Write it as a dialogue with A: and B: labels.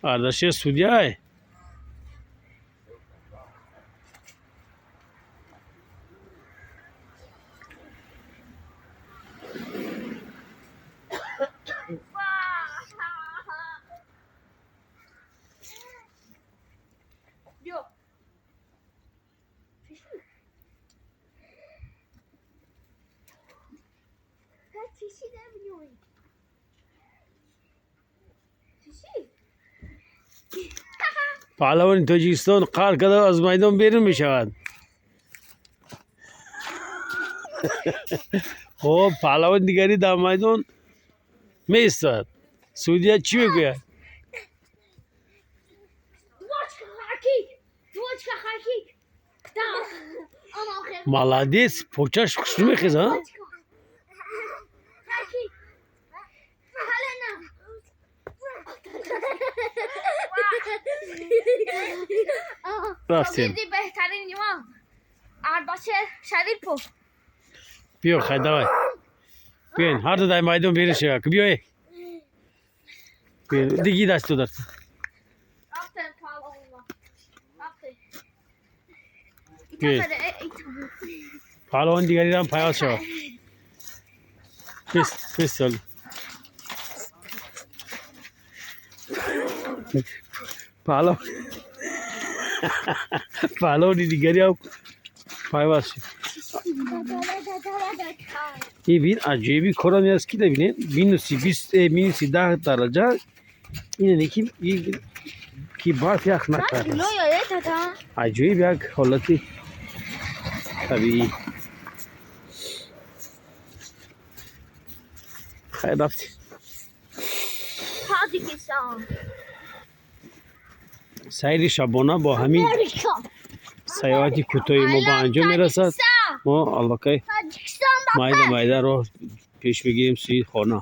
A: Ardashir Sudyay. پهلوان تاجیکستان قهر کرده از میدان بیرون می شود. خب پهلوان دیگری در میدان می ایستد. سعودیه چی میگوید؟ молодец پوچش خوش میخیزه. رفتیم
B: بهترین نیما اردشیر شریفو
A: بیا خیلی دوای بیاین هر دو در میدان بیرون شود. بیای دیگی دست تو درست
B: رفتن پهلوان
A: بیای پهلوان دیگری هم پیاز شود. بیست سال پهلوان دیگری هم پیاز شد. این بین عجیبی کارانی است که ببینید مینوسی 20 مینوسی 10 درجه اینه که برف یخ نکرده. عجیب یک حالتی طبیعی. خیلی رفتی سیر شبانه با همین سیاحتی کوتاهی ما به انجام میرسد. ما البته مایده رو پیش بگیریم سوی خانه.